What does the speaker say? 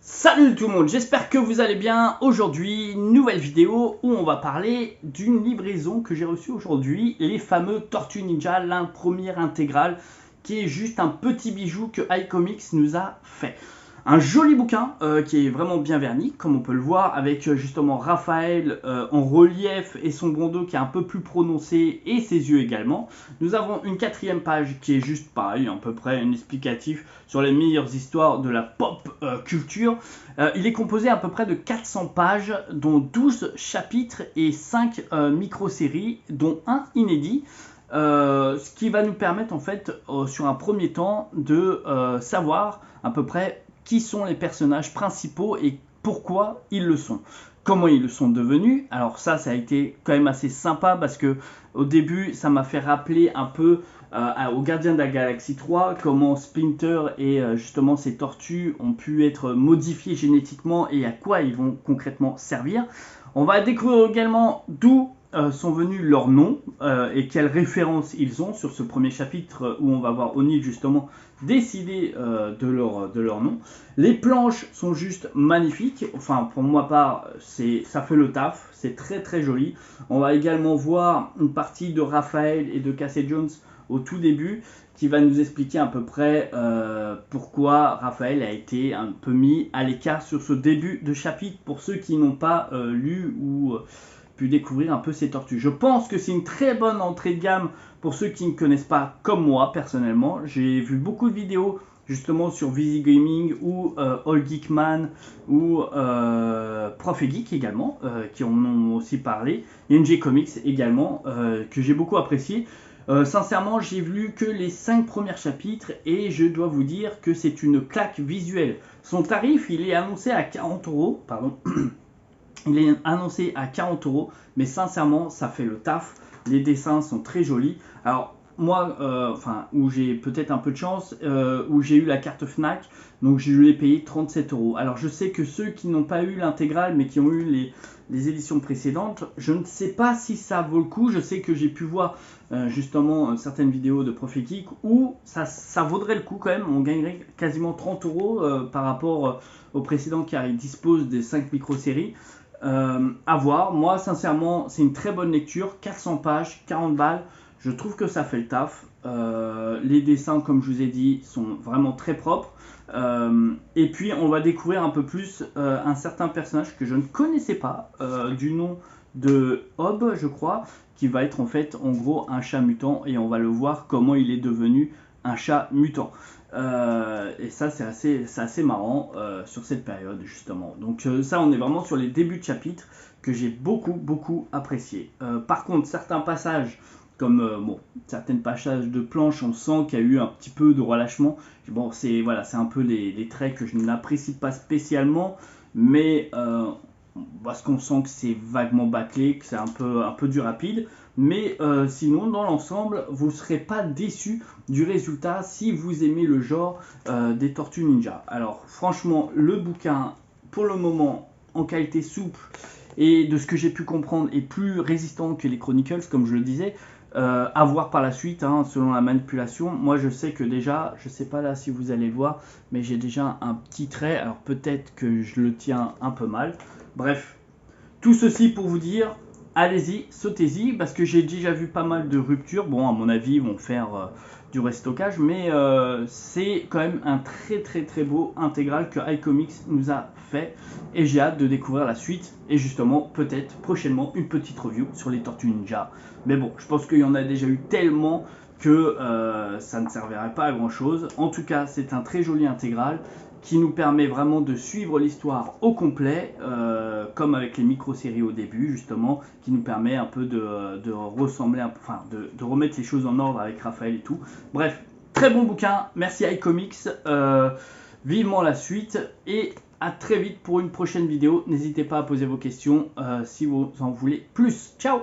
Salut tout le monde, j'espère que vous allez bien. Aujourd'hui, nouvelle vidéo où on va parler d'une livraison que j'ai reçue aujourd'hui, les fameux Tortues Ninja, la première intégrale, qui est juste un petit bijou que iComics nous a fait. Un joli bouquin qui est vraiment bien verni, comme on peut le voir, avec justement Raphaël en relief et son bandeau qui est un peu plus prononcé et ses yeux également. Nous avons une quatrième page qui est juste pareil, à peu près un explicatif sur les meilleures histoires de la pop culture. Il est composé à peu près de 400 pages, dont 12 chapitres et 5 micro-séries, dont un inédit. Ce qui va nous permettre en fait sur un premier temps de savoir à peu près qui sont les personnages principaux et pourquoi ils le sont. Comment ils le sont devenus. Alors ça a été quand même assez sympa parce que au début ça m'a fait rappeler un peu aux Gardiens de la Galaxie 3 comment Splinter et justement ces tortues ont pu être modifiées génétiquement et à quoi ils vont concrètement servir. On va découvrir également d'où sont venus leurs noms et quelles références ils ont sur ce premier chapitre où on va voir O'Neill justement décider de leur nom. Les planches sont juste magnifiques, enfin pour moi part ça fait le taf, c'est très très joli. On va également voir une partie de Raphaël et de Casey Jones au tout début qui va nous expliquer à peu près pourquoi Raphaël a été un peu mis à l'écart sur ce début de chapitre pour ceux qui n'ont pas lu ou pu découvrir un peu ces tortues. Je pense que c'est une très bonne entrée de gamme pour ceux qui ne connaissent pas comme moi personnellement. J'ai vu beaucoup de vidéos justement sur Visi Gaming ou All Geekman ou Prof et Geek également qui en ont aussi parlé. NG Comics également que j'ai beaucoup apprécié. Sincèrement, j'ai vu que les 5 premiers chapitres et je dois vous dire que c'est une claque visuelle. Son tarif, il est annoncé à 40 €, pardon. Il est annoncé à 40 €, mais sincèrement, ça fait le taf. Les dessins sont très jolis. Alors, moi, où j'ai peut-être un peu de chance, où j'ai eu la carte Fnac, donc je l'ai payé 37 €. Alors, je sais que ceux qui n'ont pas eu l'intégrale, mais qui ont eu les éditions précédentes, je ne sais pas si ça vaut le coup. Je sais que j'ai pu voir justement certaines vidéos de Prof Geek où ça vaudrait le coup quand même. On gagnerait quasiment 30 € par rapport au précédent car il dispose des 5 micro-séries. À voir. Moi, sincèrement, c'est une très bonne lecture. 400 pages, 40 balles. Je trouve que ça fait le taf. Les dessins, comme je vous ai dit, sont vraiment très propres. Et puis, on va découvrir un peu plus un certain personnage que je ne connaissais pas, du nom de Hob, je crois, qui va être en fait, en gros, un chat mutant. Et on va le voir comment il est devenu un chat mutant. Et ça c'est assez marrant sur cette période justement. Donc ça on est vraiment sur les débuts de chapitre que j'ai beaucoup apprécié. Par contre certains passages comme certains passages de planches on sent qu'il y a eu un petit peu de relâchement. Bon c'est un peu les traits que je n'apprécie pas spécialement, mais parce qu'on sent que c'est vaguement bâclé, que c'est un peu du rapide. Mais sinon, dans l'ensemble, vous ne serez pas déçu du résultat si vous aimez le genre des Tortues Ninja. Alors, franchement, le bouquin, pour le moment, en qualité souple, et de ce que j'ai pu comprendre, est plus résistant que les Chronicles, comme je le disais. À voir par la suite, hein, selon la manipulation. Moi, je sais que déjà, je ne sais pas là si vous allez le voir, mais j'ai déjà un petit trait. Alors, peut-être que je le tiens un peu mal. Bref, tout ceci pour vous dire, allez-y, sautez-y, parce que j'ai déjà vu pas mal de ruptures. Bon, à mon avis, ils vont faire du restockage, mais c'est quand même un très beau intégral que iComics nous a fait. Et j'ai hâte de découvrir la suite, et justement, peut-être prochainement, une petite review sur les Tortues Ninja. Mais bon, je pense qu'il y en a déjà eu tellement que ça ne servirait pas à grand chose. En tout cas, c'est un très joli intégral qui nous permet vraiment de suivre l'histoire au complet, comme avec les micro-séries au début, justement, qui nous permet un peu de ressembler, de remettre les choses en ordre avec Raphaël et tout. Bref, très bon bouquin, merci iComics, vivement la suite, et à très vite pour une prochaine vidéo. N'hésitez pas à poser vos questions si vous en voulez plus. Ciao!